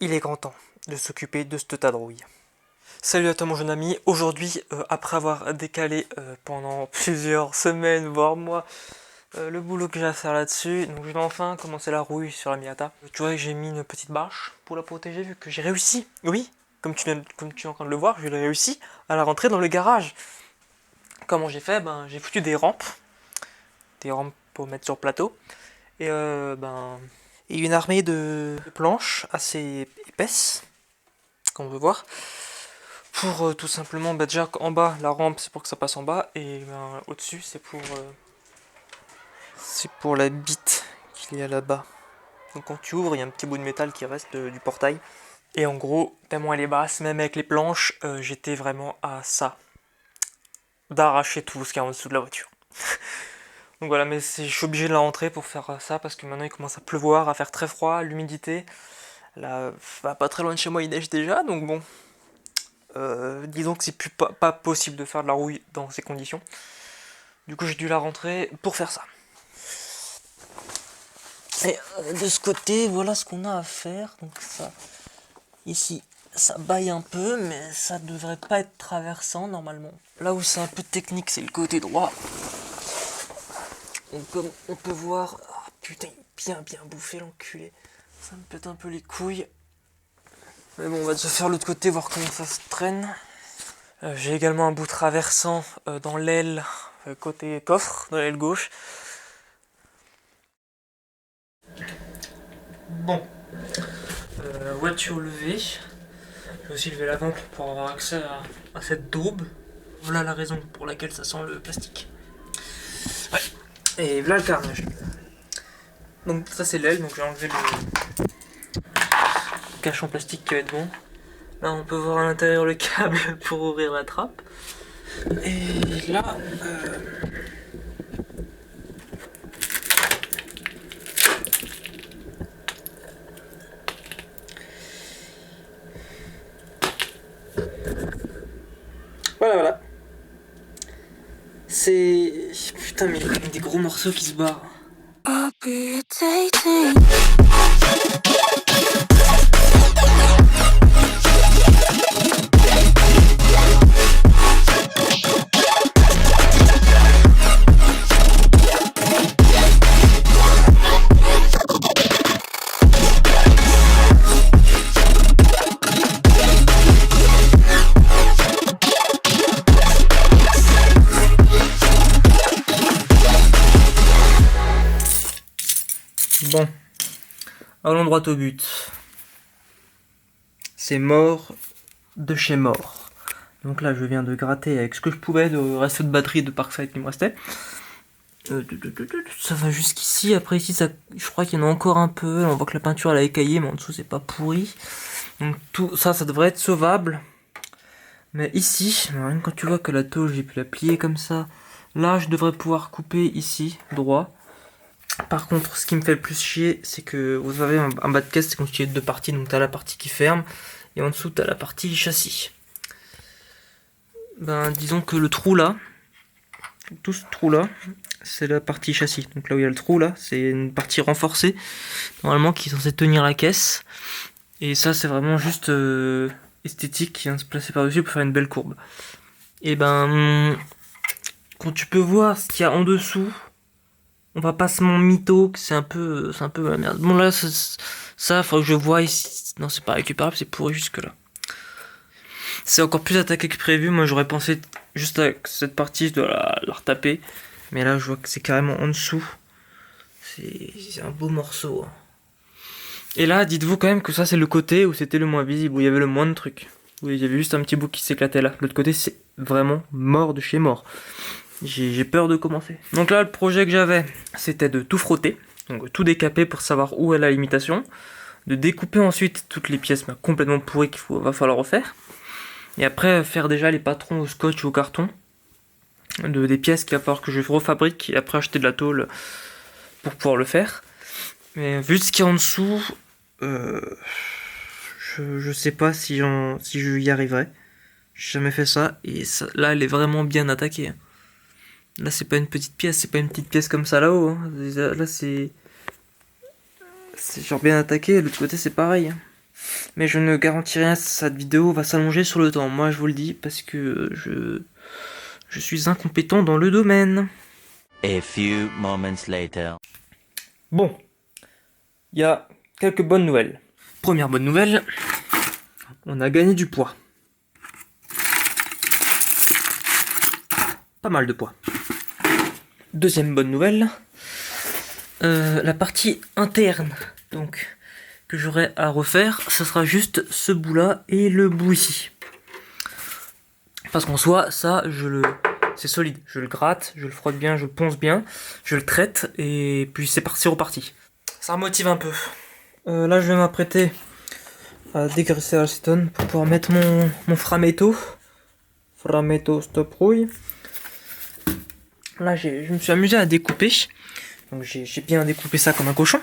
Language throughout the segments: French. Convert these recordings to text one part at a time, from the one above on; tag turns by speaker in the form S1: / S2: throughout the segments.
S1: il est grand temps de s'occuper de ce tas de rouille. Salut à toi mon jeune ami, aujourd'hui après avoir décalé pendant plusieurs semaines voire mois le boulot que j'ai à faire là-dessus, donc je vais enfin commencer la rouille sur la Miata. Tu vois que j'ai mis une petite bâche pour la protéger vu que j'ai réussi, oui, comme tu es en train de le voir, j'ai réussi à la rentrer dans le garage. Comment j'ai fait? J'ai foutu des rampes pour mettre sur plateau et et une armée de planches assez épaisses, comme on peut voir. Pour tout simplement, déjà en bas, la rampe c'est pour que ça passe en bas, et au-dessus c'est pour la bite qu'il y a là-bas. Donc quand tu ouvres, il y a un petit bout de métal qui reste du portail. Et en gros, tellement elle est basse, même avec les planches, j'étais vraiment à ça. D'arracher tout ce qu'il y a en dessous de la voiture. Donc voilà, mais je suis obligé de la rentrer pour faire ça, parce que maintenant il commence à pleuvoir, à faire très froid, l'humidité. Là, pas très loin de chez moi, il neige déjà, donc bon. Disons que c'est plus pas possible de faire de la rouille dans ces conditions. Du coup j'ai dû la rentrer pour faire ça. Et de ce côté, voilà ce qu'on a à faire. Donc ça, ici, ça baille un peu, mais ça devrait pas être traversant normalement. Là où c'est un peu technique, c'est le côté droit. Donc comme on peut voir, oh, putain, bien bouffé l'enculé. Ça me pète un peu les couilles. Mais bon, on va déjà faire l'autre côté, voir comment ça se traîne. J'ai également un bout traversant dans l'aile côté coffre, dans l'aile gauche. Bon, voiture levée. J'ai aussi levé l'avant pour avoir accès à cette daube. Voilà la raison pour laquelle ça sent le plastique. Ouais, et voilà le carnage. Donc ça c'est l'aile, donc j'ai enlevé le cache en plastique qui va être bon. Là on peut voir à l'intérieur le câble pour ouvrir la trappe. Et là, voilà. C'est... Putain, mais il y a des gros morceaux qui se barrent. Bon, allons droit au but. C'est mort de chez mort. Donc là, je viens de gratter avec ce que je pouvais de reste de batterie de Parkside qui me restait. Ça va jusqu'ici. Après ici, je crois qu'il y en a encore un peu. On voit que la peinture elle a écaillé, mais en dessous c'est pas pourri. Donc tout ça, ça devrait être sauvable. Mais ici, quand tu vois que la tôle, j'ai pu la plier comme ça. Là, je devrais pouvoir couper ici, droit. Par contre, ce qui me fait le plus chier, c'est que vous savez, un bas de caisse c'est constitué de deux parties. Donc t'as la partie qui ferme et en dessous t'as la partie châssis. Disons que le trou là, tout ce trou là, c'est la partie châssis. Donc là où il y a le trou là, c'est une partie renforcée normalement qui est censée tenir la caisse. Et ça c'est vraiment juste esthétique qui vient se placer par dessus pour faire une belle courbe. Et quand tu peux voir ce qu'il y a en dessous. On va pas se mytho, que c'est un peu la merde. Bon là, ça, faut que je vois ici. Non, c'est pas récupérable, c'est pourri jusque là. C'est encore plus attaqué que prévu. Moi, j'aurais pensé juste avec cette partie, je dois la retaper. Mais là, je vois que c'est carrément en dessous. C'est un beau morceau. Hein. Et là, dites-vous quand même que ça, c'est le côté où c'était le moins visible, où il y avait le moins de trucs. Où il y avait juste un petit bout qui s'éclatait là. L'autre côté, c'est vraiment mort de chez mort. J'ai peur de commencer. Donc là, le projet que j'avais, c'était de tout frotter, donc tout décaper pour savoir où est la limitation, de découper ensuite toutes les pièces complètement pourries va falloir refaire, et après faire déjà les patrons au scotch ou au carton, des pièces qu'il va falloir que je refabrique, et après acheter de la tôle pour pouvoir le faire. Mais vu ce qu'il y a en dessous, je sais pas si je y arriverai. J'ai jamais fait ça, et ça, là, elle est vraiment bien attaquée. Là, c'est pas une petite pièce, c'est pas une petite pièce comme ça là-haut. Hein. Là, c'est genre bien attaqué. De l'autre côté, c'est pareil. Hein. Mais je ne garantis rien, cette vidéo va s'allonger sur le temps. Moi je vous le dis parce que je suis incompétent dans le domaine.
S2: A few moments later.
S1: Bon, il y a quelques bonnes nouvelles. Première bonne nouvelle, on a gagné du poids. Pas mal de poids. Deuxième bonne nouvelle, la partie interne donc que j'aurai à refaire, ce sera juste ce bout là et le bout ici. Parce qu'en soi, ça, c'est solide. Je le gratte, je le frotte bien, je le ponce bien, je le traite et puis c'est reparti. Ça remotive un peu. Là, je vais m'apprêter à dégraisser l'acétone pour pouvoir mettre mon frametto. Frametto stop rouille. Là, je me suis amusé à découper. Donc j'ai bien découpé ça comme un cochon.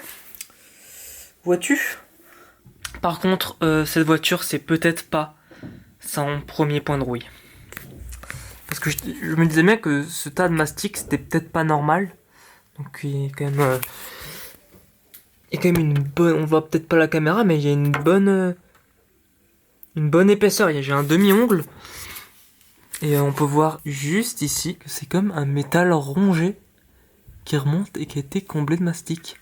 S1: Vois-tu? Par contre, cette voiture, c'est peut-être pas son premier point de rouille. Parce que je me disais bien que ce tas de mastic, c'était peut-être pas normal. Donc il y a quand même une bonne... On voit peut-être pas la caméra, mais il y a une bonne épaisseur. J'ai un demi-ongle. Et on peut voir juste ici que c'est comme un métal rongé qui remonte et qui a été comblé de mastic.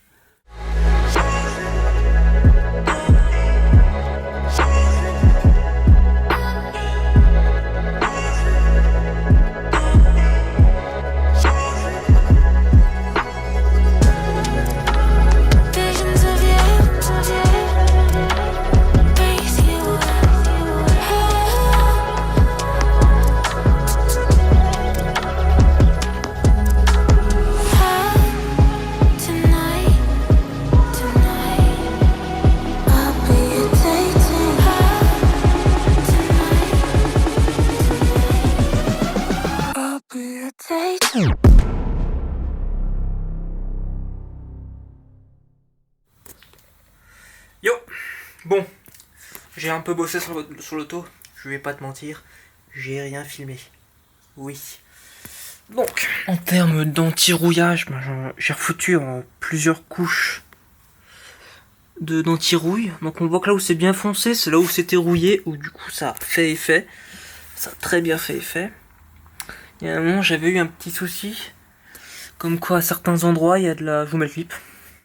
S1: Yo, bon, j'ai un peu bossé sur l'auto, je vais pas te mentir, j'ai rien filmé. Oui. Donc, en termes d'anti-rouillage, j'ai refoutu en plusieurs couches d'anti-rouille. Donc on voit que là où c'est bien foncé, c'est là où c'était rouillé, où du coup ça a fait effet. Ça a très bien fait effet. Il y a un moment, j'avais eu un petit souci. Comme quoi, à certains endroits, il y a de la... Je vous mets le clip.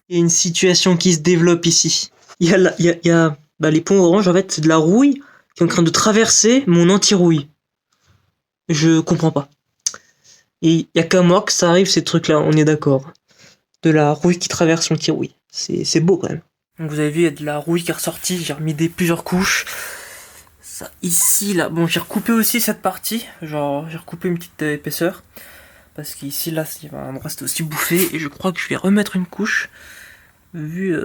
S1: Il y a une situation qui se développe ici. Il y a les ponts orange, en fait, c'est de la rouille qui est en train de traverser mon anti-rouille. Je comprends pas. Et il y a qu'à moi que ça arrive, ces trucs-là, on est d'accord. De la rouille qui traverse l'anti-rouille. C'est beau, quand même. Donc vous avez vu, il y a de la rouille qui est ressortie, j'ai remis plusieurs couches. Ça, ici, là, bon, j'ai recoupé aussi cette partie, genre, j'ai recoupé une petite épaisseur. Parce qu'ici, là, il y a un endroit, c'était aussi bouffé, et je crois que je vais remettre une couche, vu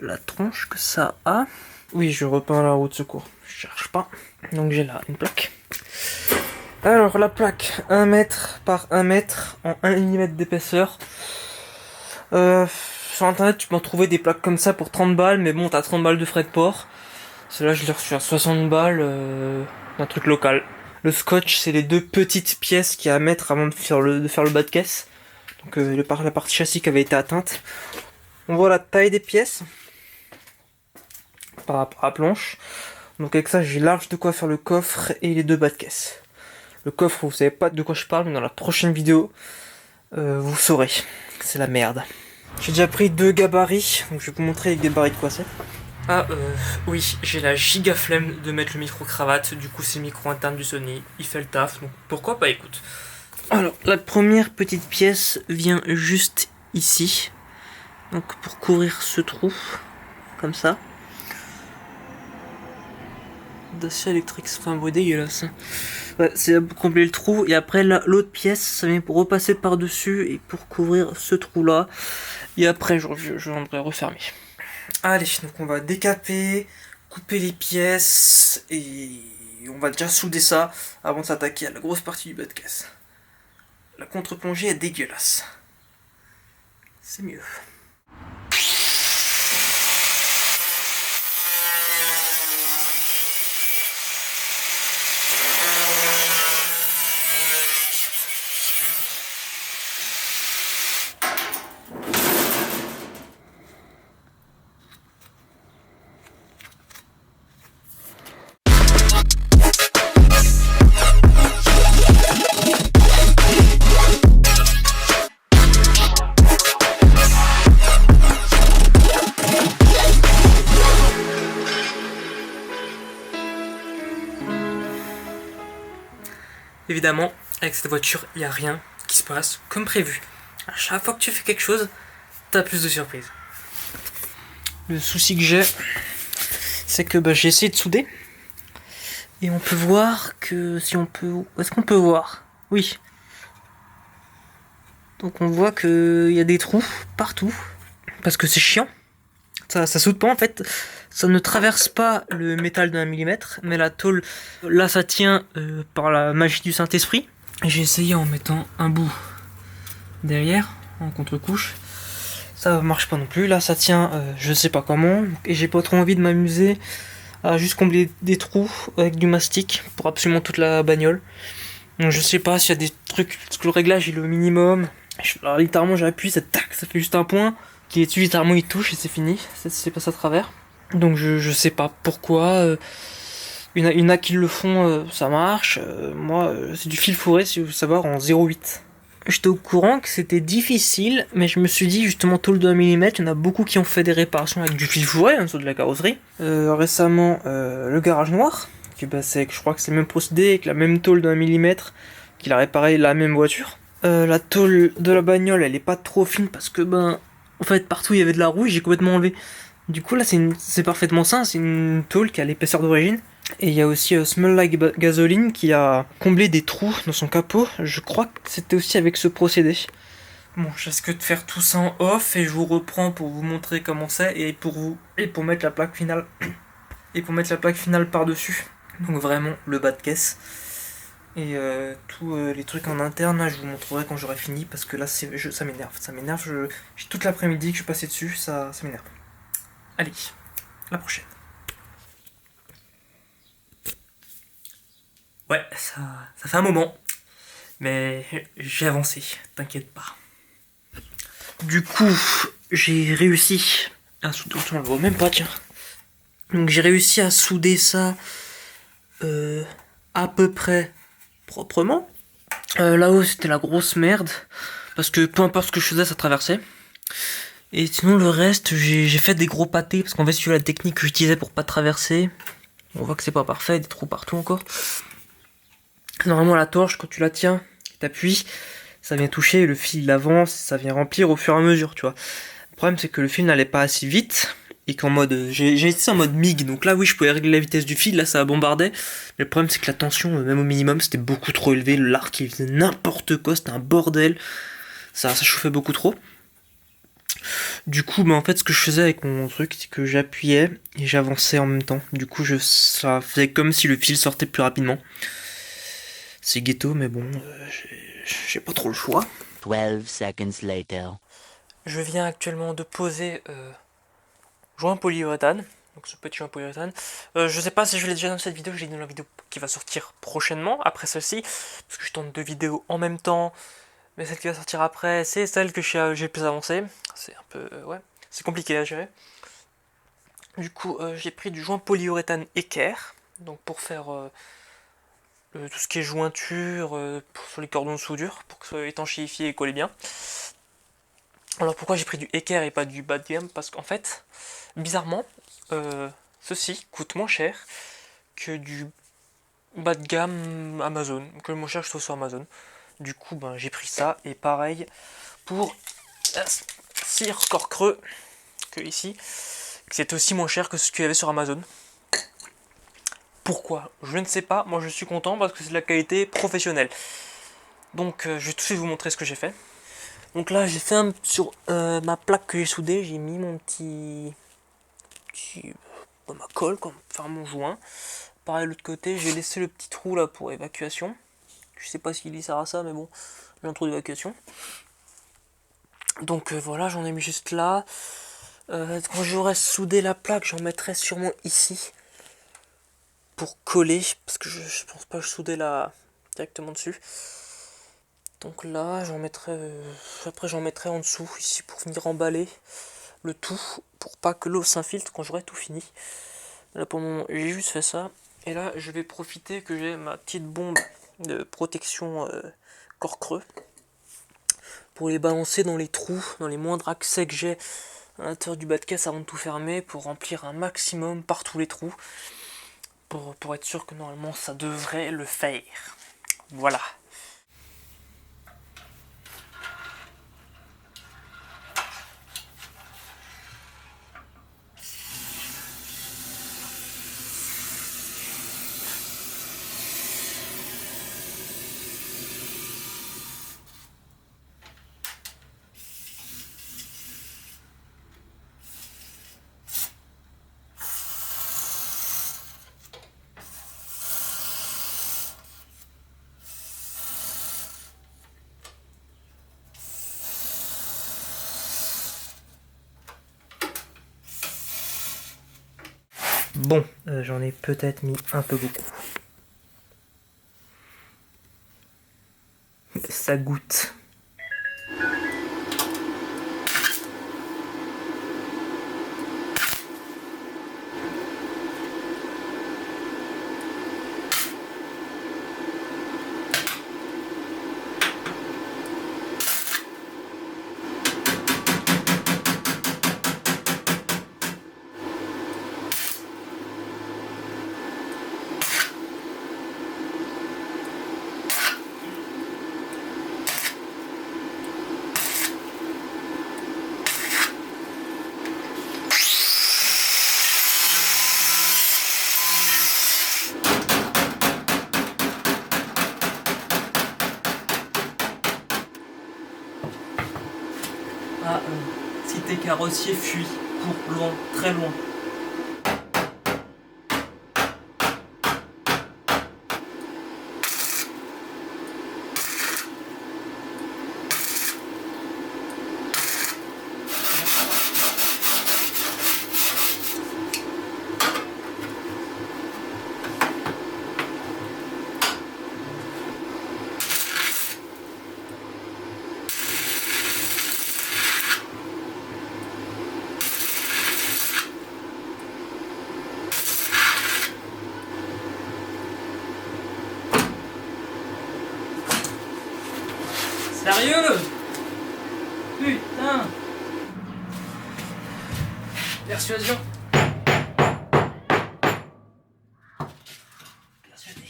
S1: la tronche que ça a. Oui, je repeins la roue de secours, je cherche pas. Donc j'ai là une plaque. Alors, la plaque, 1 mètre par 1 mètre, en 1 mm d'épaisseur. Sur internet, tu peux en trouver des plaques comme ça pour 30 balles, mais bon, t'as 30 balles de frais de port. Celle-là, je l'ai reçu à 60 balles d'un truc local. Le scotch, c'est les 2 petites pièces qu'il y a à mettre avant de faire le bas de caisse. Donc la partie châssis qui avait été atteinte. On voit la taille des pièces par rapport à la planche. Donc avec ça, j'ai large de quoi faire le coffre et les 2 bas de caisse. Le coffre, vous savez pas de quoi je parle, mais dans la prochaine vidéo, vous saurez. C'est la merde. J'ai déjà pris 2 gabarits, donc je vais vous montrer les gabarits de quoi c'est. Ah oui, j'ai la giga flemme de mettre le micro-cravate, du coup c'est le micro interne du Sony, il fait le taf, donc pourquoi pas, écoute. Alors, la première petite pièce vient juste ici, donc pour couvrir ce trou, comme ça. D'acier électrique, c'est un bruit dégueulasse. Ouais, c'est pour combler le trou, et après l'autre pièce, ça vient pour repasser par-dessus, et pour couvrir ce trou-là, et après je viendrai refermer. Allez, donc on va décaper, couper les pièces et on va déjà souder ça avant de s'attaquer à la grosse partie du bas de caisse. La contre-plongée est dégueulasse. C'est mieux. Évidemment, avec cette voiture, il n'y a rien qui se passe comme prévu. À chaque fois que tu fais quelque chose, t'as plus de surprises. Le souci que j'ai, c'est que j'ai essayé de souder. Et on peut voir que si on peut... Est-ce qu'on peut voir? Oui. Donc on voit qu'il y a des trous partout. Parce que c'est chiant. Ça soude pas en fait. Ça ne traverse pas le métal d'un millimètre. Mais la tôle, là ça tient par la magie du Saint-Esprit. J'ai essayé en mettant un bout derrière, en contre-couche. Ça marche pas non plus. Là ça tient je sais pas comment. Et j'ai pas trop envie de m'amuser à juste combler des trous avec du mastic pour absolument toute la bagnole. Donc je sais pas s'il y a des trucs, parce que le réglage il est au minimum. Alors, littéralement j'appuie, ça tac, ça fait juste un point. Qui est dessus, littéralement il touche et c'est fini. C'est passé à travers. Donc je sais pas pourquoi. Il y en a qui le font, ça marche. Moi, c'est du fil fourré, si vous voulez savoir, en 0,8. J'étais au courant que c'était difficile, mais je me suis dit justement tôle de 1 mm, il y en a beaucoup qui ont fait des réparations avec du fil fourré, en dessous de la carrosserie. Récemment, le garage noir, je crois que c'est le même procédé, avec la même tôle de 1 mm, qu'il a réparé la même voiture. La tôle de la bagnole, elle est pas trop fine parce que en fait partout il y avait de la rouille, j'ai complètement enlevé. Du coup là c'est parfaitement sain, c'est une tôle qui a l'épaisseur d'origine. Et il y a aussi Smell Like Gasoline qui a comblé des trous dans son capot. Je crois que c'était aussi avec ce procédé. Bon, je risque de faire tout ça en off et je vous reprends pour vous montrer comment c'est et pour mettre la plaque finale par-dessus. Donc vraiment le bas de caisse. Et tous les trucs en interne, là, je vous montrerai quand j'aurai fini parce que là ça m'énerve. J'ai toute l'après-midi que je suis passé dessus, ça m'énerve. Allez, la prochaine. Ouais, ça fait un moment, mais j'ai avancé, t'inquiète pas. Du coup, j'ai réussi à souder, on le voit même pas, tiens. Donc j'ai réussi à souder ça à peu près proprement. Là-haut, c'était la grosse merde, parce que peu importe ce que je faisais, ça traversait. Et sinon, le reste, j'ai fait des gros pâtés, parce qu'en fait, c'est la technique que j'utilisais pour pas traverser. On voit que c'est pas parfait, des trous partout encore. Normalement la torche quand tu la tiens, t'appuies, ça vient toucher, le fil il avance, ça vient remplir au fur et à mesure, tu vois. Le problème c'est que le fil n'allait pas assez vite et qu'en mode j'ai été en mode MIG, donc là oui je pouvais régler la vitesse du fil, là ça bombardait. Mais le problème c'est que la tension même au minimum c'était beaucoup trop élevé, l'arc il faisait n'importe quoi, c'était un bordel, ça chauffait beaucoup trop. Du coup en fait ce que je faisais avec mon truc c'est que j'appuyais et j'avançais en même temps. Du coup ça faisait comme si le fil sortait plus rapidement. C'est ghetto, mais bon, j'ai pas trop le choix.
S2: 12 seconds later.
S1: Je viens actuellement de poser joint polyuréthane, donc ce petit joint polyuréthane. Je sais pas si je l'ai déjà dans cette vidéo, j'ai dit dans la vidéo qui va sortir prochainement, après celle-ci, parce que je tourne 2 vidéos en même temps, mais celle qui va sortir après, c'est celle que j'ai le plus avancée. C'est un peu, ouais, c'est compliqué à gérer. Du coup, j'ai pris du joint polyuréthane équerre, donc pour faire... tout ce qui est jointure sur les cordons de soudure pour que ce soit étanchéifié et collé bien. Alors pourquoi j'ai pris du équerre et pas du bas de gamme? Parce qu'en fait, bizarrement, ceci coûte moins cher que du bas de gamme Amazon, que le moins cher que je trouve sur Amazon. Du coup, j'ai pris ça et pareil pour cire corps creux que ici, c'est aussi moins cher que ce qu'il y avait sur Amazon. Pourquoi? Je ne sais pas, moi je suis content parce que c'est de la qualité professionnelle. Donc je vais tout de suite vous montrer ce que j'ai fait. Donc là j'ai fait sur ma plaque que j'ai soudée, j'ai mis mon ma colle, pour faire mon joint. Pareil de l'autre côté, j'ai laissé le petit trou là pour évacuation. Je sais pas s'il y sert à ça, mais bon, j'ai un trou d'évacuation. Donc voilà, j'en ai mis juste là. Quand j'aurai soudé la plaque, j'en mettrai sûrement ici. Pour coller, parce que je pense pas que je soudais là directement dessus. Donc là, après j'en mettrai en dessous, ici, pour venir emballer le tout, pour pas que l'eau s'infiltre quand j'aurai tout fini. Là pour le moment, j'ai juste fait ça. Et là, je vais profiter que j'ai ma petite bombe de protection corps creux, pour les balancer dans les trous, dans les moindres accès que j'ai à l'intérieur du bas de caisse avant de tout fermer, pour remplir un maximum par tous les trous. Pour être sûr que normalement ça devrait le faire. Voilà. Bon, j'en ai peut-être mis un peu beaucoup. Ça goûte. Ah, si t'es carrossier, fuis. Cours loin, très loin. Sérieux? Putain! Persuasion. Persuadé.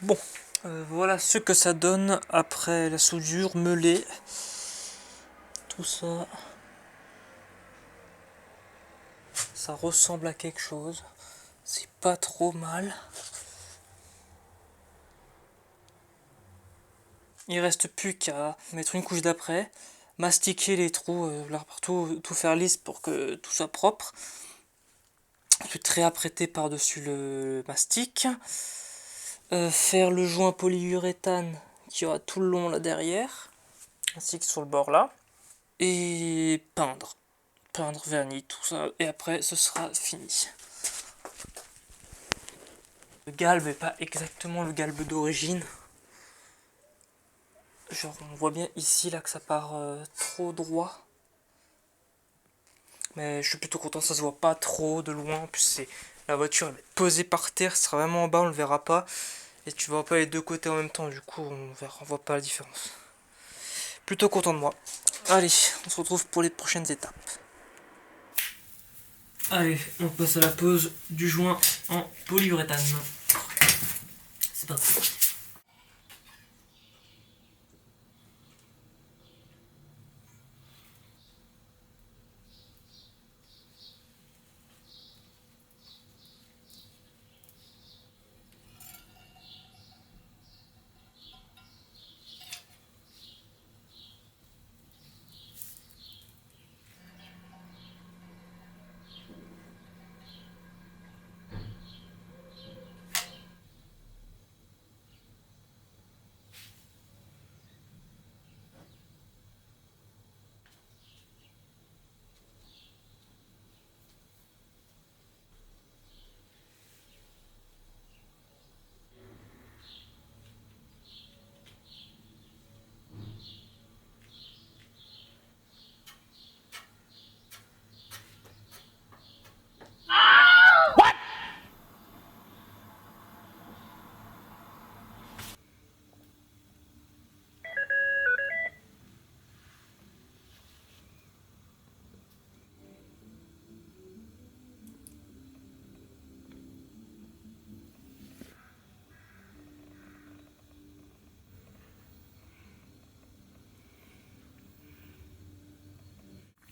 S1: Bon, voilà ce que ça donne après la soudure meulée. Tout ça, ça ressemble à quelque chose. C'est pas trop mal. Il reste plus qu'à mettre une couche d'après, mastiquer les trous, là partout, tout faire lisse pour que tout soit propre. Ensuite réapprêter par-dessus le mastic. Faire le joint polyuréthane qui aura tout le long là derrière, ainsi que sur le bord là. Et peindre. Peindre, vernis, tout ça. Et après, ce sera fini. Le galbe n'est pas exactement le galbe d'origine. Genre, on voit bien ici là que ça part trop droit. Mais je suis plutôt content, ça se voit pas trop de loin. En plus, c'est la voiture elle va être posée par terre, ce sera vraiment en bas, on le verra pas. Et tu vois pas les deux côtés en même temps, du coup, on voit pas la différence. Plutôt content de moi. Allez, on se retrouve pour les prochaines étapes. Allez, on passe à la pose du joint en polyuréthane. C'est parti.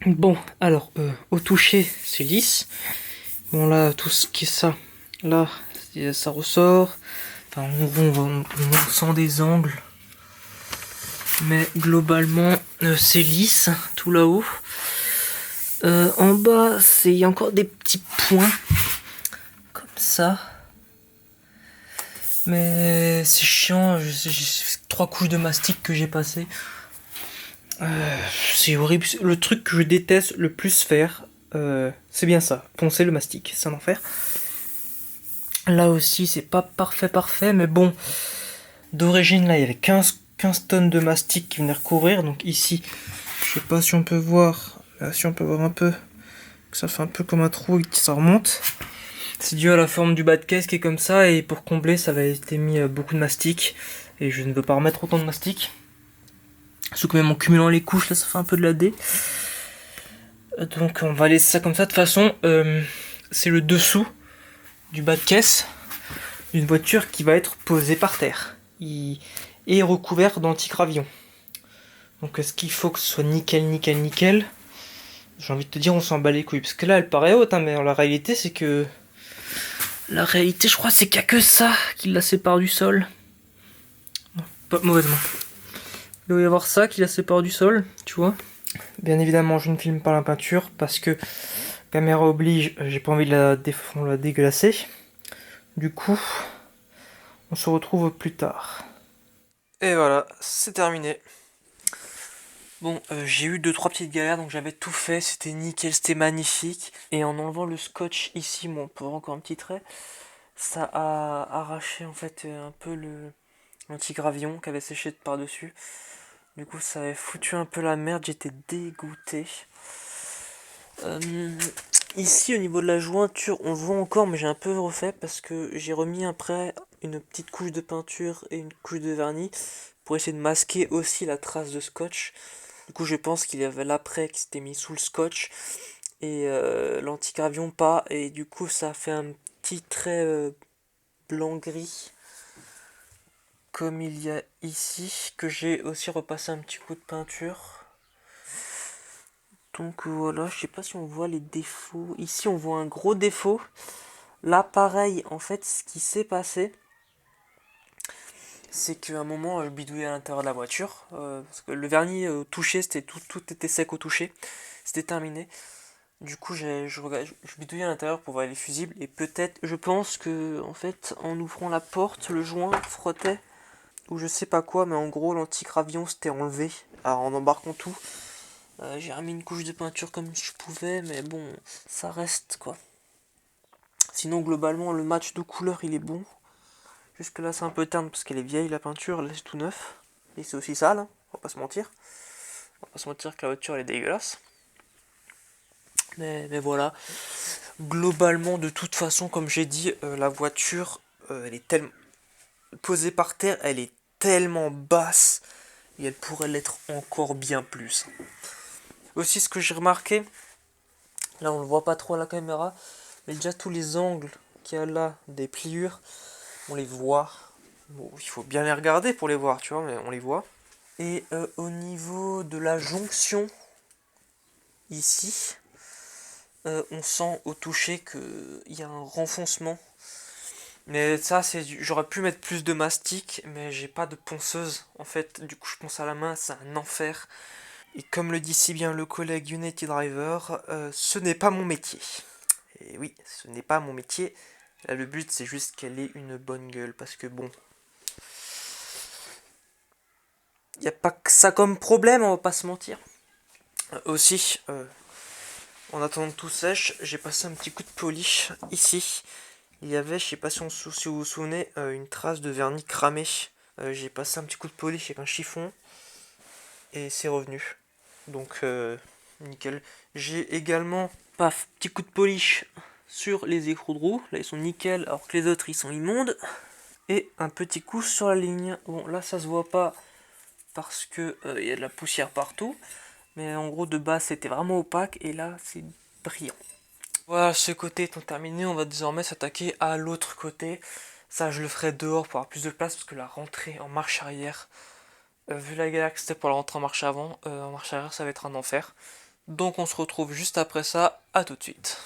S1: Bon, alors, au toucher, c'est lisse. Bon, là, tout ce qui est ça, là, ça ressort. Enfin, on sent des angles. Mais globalement, c'est lisse, tout là-haut. En bas, il y a encore des petits points. Comme ça. Mais c'est chiant, j'ai 3 couches de mastic que j'ai passé. C'est horrible. Le truc que je déteste le plus faire, c'est bien ça. Poncer le mastic, c'est un enfer. Là aussi, c'est pas parfait, mais bon. D'origine, là, il y avait 15 tonnes de mastic qui venaient recouvrir. Donc ici, je sais pas si on peut voir. Là, si on peut voir un peu. Que ça fait un peu comme un trou et que ça remonte. C'est dû à la forme du bas de caisse qui est comme ça. Et pour combler, ça avait été mis beaucoup de mastic. Et je ne veux pas remettre autant de mastic. Surtout que même en cumulant les couches, là, ça fait un peu de la dé. Donc on va laisser ça comme ça. De toute façon, c'est le dessous du bas de caisse d'une voiture qui va être posée par terre. Il est recouvert d'anti-gravillon. Donc est-ce qu'il faut que ce soit nickel. J'ai envie de te dire, on s'en bat les couilles. Parce que là, elle paraît haute, hein, mais la réalité, c'est que... La réalité, je crois, c'est qu'il n'y a que ça qui la sépare du sol. Non, pas mauvaisement. Il doit y avoir ça qui la sépare du sol, tu vois. Bien évidemment, je ne filme pas la peinture parce que caméra oblige, j'ai pas envie de la déglacer. Du coup, on se retrouve plus tard. Et voilà, c'est terminé. Bon, j'ai eu 2-3 petites galères, donc j'avais tout fait, c'était nickel, c'était magnifique. Et en enlevant le scotch ici, bon, on peut voir encore un petit trait, ça a arraché en fait un peu l'anti-gravillon qui avait séché de par-dessus. Du coup, ça avait foutu un peu la merde, j'étais dégoûté. Ici, au niveau de la jointure, on le voit encore, mais j'ai un peu refait parce que j'ai remis après une petite couche de peinture et une couche de vernis pour essayer de masquer aussi la trace de scotch. Du coup, je pense qu'il y avait l'après qui s'était mis sous le scotch et l'anti-gravillon pas, et du coup, ça a fait un petit trait blanc-gris comme il y a ici, que j'ai aussi repassé un petit coup de peinture. Donc voilà, je sais pas si on voit les défauts. Ici, on voit un gros défaut. Là, pareil, en fait, ce qui s'est passé, c'est qu'à un moment, je bidouillais à l'intérieur de la voiture. Parce que le vernis touché, c'était tout était sec au toucher. C'était terminé. Du coup, je bidouillais à l'intérieur pour voir les fusibles. Et peut-être, je pense que, en fait, en ouvrant la porte, le joint frottait. Ou je sais pas quoi, mais en gros, l'anti-gravillon s'était enlevé. Alors, en embarquant tout. J'ai remis une couche de peinture comme je pouvais, mais bon, ça reste quoi. Sinon, globalement, le match de couleurs il est bon. Jusque là, c'est un peu terne parce qu'elle est vieille la peinture, là c'est tout neuf. Et c'est aussi sale, hein, on va pas se mentir. On va pas se mentir que la voiture elle est dégueulasse. Mais voilà. Globalement, de toute façon, comme j'ai dit, la voiture, elle est tellement posée par terre, elle est tellement basse. Et elle pourrait l'être encore bien plus. Aussi, ce que j'ai remarqué, là on le voit pas trop à la caméra, mais déjà tous les angles qu'il y a là des pliures, on les voit. Bon, il faut bien les regarder pour les voir, tu vois, mais on les voit. Et au niveau de la jonction, ici, on sent au toucher qu'il y a un renfoncement. Mais ça, j'aurais pu mettre plus de mastic, mais j'ai pas de ponceuse. En fait, du coup, je ponce à la main, c'est un enfer. Et comme le dit si bien le collègue Unity Driver, ce n'est pas mon métier. Et oui, ce n'est pas mon métier. Là, le but, c'est juste qu'elle ait une bonne gueule. Parce que bon, il n'y a pas que ça comme problème, on va pas se mentir. Aussi, en attendant que tout sèche, j'ai passé un petit coup de polish ici. Il y avait, je sais pas si vous vous souvenez, une trace de vernis cramé. J'ai passé un petit coup de polish avec un chiffon. Et c'est revenu. Donc, nickel. J'ai également, paf, petit coup de polish sur les écrous de roue. Là, ils sont nickel, alors que les autres, ils sont immondes. Et un petit coup sur la ligne. Bon, là, ça se voit pas parce que y a de la poussière partout. Mais en gros, de base, c'était vraiment opaque. Et là, c'est brillant. Voilà, ce côté étant terminé, on va désormais s'attaquer à l'autre côté. Ça, je le ferai dehors pour avoir plus de place parce que la rentrée en marche arrière, vu la galère que c'était pour la rentrée en marche avant, en marche arrière, ça va être un enfer. Donc on se retrouve juste après ça, à tout de suite.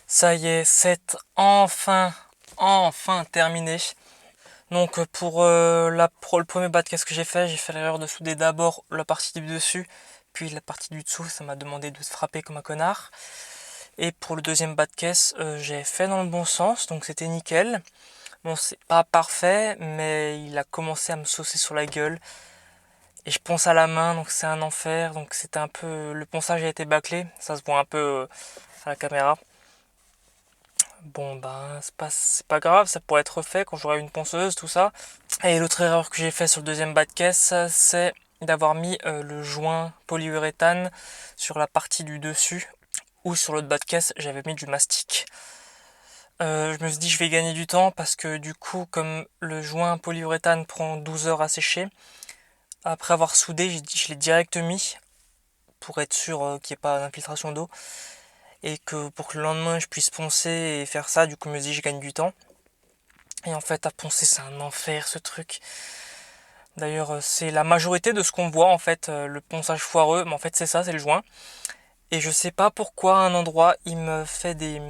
S1: Ça y est, c'est enfin terminé. Donc pour le premier bas de caisse que j'ai fait l'erreur de souder d'abord la partie du dessus, puis la partie du dessous, ça m'a demandé de se frapper comme un connard. Et pour le deuxième bas de caisse, j'ai fait dans le bon sens, donc c'était nickel. Bon, c'est pas parfait, mais il a commencé à me saucer sur la gueule. Et je ponce à la main, donc c'est un enfer. Donc c'était un peu... Le ponçage a été bâclé, ça se voit un peu à la caméra. Bon ben c'est pas grave, ça pourrait être refait quand j'aurai une ponceuse, tout ça. Et l'autre erreur que j'ai fait sur le deuxième bas de caisse, c'est d'avoir mis le joint polyuréthane sur la partie du dessus, ou sur l'autre bas de caisse j'avais mis du mastic. Je me suis dit je vais gagner du temps parce que du coup comme le joint polyuréthane prend 12 heures à sécher, après avoir soudé je l'ai direct mis pour être sûr qu'il n'y ait pas d'infiltration d'eau. Et que pour que le lendemain je puisse poncer et faire ça, du coup je me dis je gagne du temps. Et en fait à poncer c'est un enfer ce truc. D'ailleurs c'est la majorité de ce qu'on voit en fait, le ponçage foireux, mais en fait c'est ça, c'est le joint. Et je sais pas pourquoi à un endroit il me fait des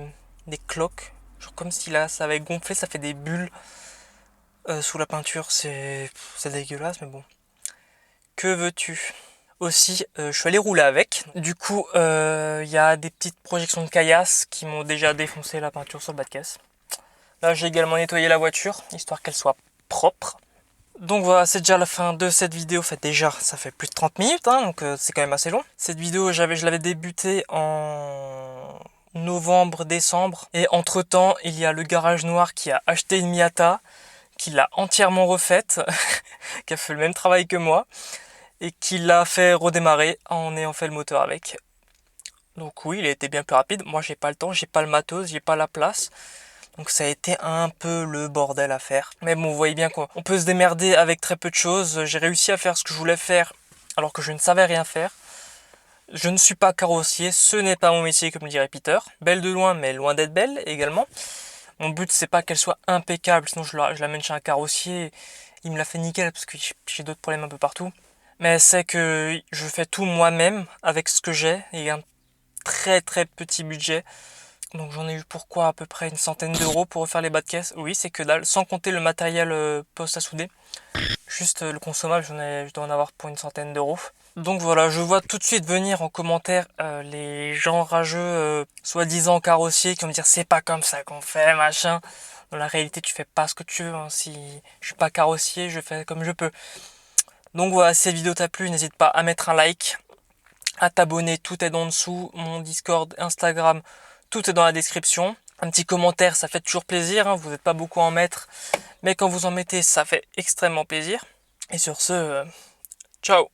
S1: cloques, Genre comme si là ça avait gonflé, ça fait des bulles sous la peinture. C'est dégueulasse, mais bon. Que veux-tu? Aussi, je suis allé rouler avec. Du coup, il y a des petites projections de caillasse qui m'ont déjà défoncé la peinture sur le bas de caisse. Là, j'ai également nettoyé la voiture, histoire qu'elle soit propre. Donc voilà, c'est déjà la fin de cette vidéo. Fait déjà, ça fait plus de 30 minutes, hein, donc c'est quand même assez long. Cette vidéo, je l'avais débutée en novembre, décembre. Et entre-temps, il y a le Garage Noir qui a acheté une Miata, qui l'a entièrement refaite, qui a fait le même travail que moi, et qui l'a fait redémarrer en ayant fait le moteur avec. Donc oui, il a été bien plus rapide. Moi, j'ai pas le temps, j'ai pas le matos, j'ai pas la place. Donc ça a été un peu le bordel à faire. Mais bon, vous voyez bien qu'on peut se démerder avec très peu de choses. J'ai réussi à faire ce que je voulais faire alors que je ne savais rien faire. Je ne suis pas carrossier, ce n'est pas mon métier comme le dirait Peter. Belle de loin, mais loin d'être belle également. Mon but c'est pas qu'elle soit impeccable, sinon je l'amène chez un carrossier. Il me la fait nickel parce que j'ai d'autres problèmes un peu partout. Mais c'est que je fais tout moi-même avec ce que j'ai et un très très petit budget. Donc j'en ai eu pour quoi à peu près une centaine d'euros pour refaire les bas de caisse. Oui, c'est que dalle, sans compter le matériel poste à souder. Juste le consommable, je dois en avoir pour une centaine d'euros. Donc voilà, je vois tout de suite venir en commentaire les gens rageux, soi-disant carrossiers, qui vont me dire c'est pas comme ça qu'on fait, machin. Dans la réalité, tu fais pas ce que tu veux. Hein. Si je suis pas carrossier, je fais comme je peux. Donc voilà, si cette vidéo t'a plu, n'hésite pas à mettre un like, à t'abonner, tout est en dessous. Mon Discord, Instagram, tout est dans la description. Un petit commentaire, ça fait toujours plaisir, hein, vous n'êtes pas beaucoup à en mettre. Mais quand vous en mettez, ça fait extrêmement plaisir. Et sur ce, ciao!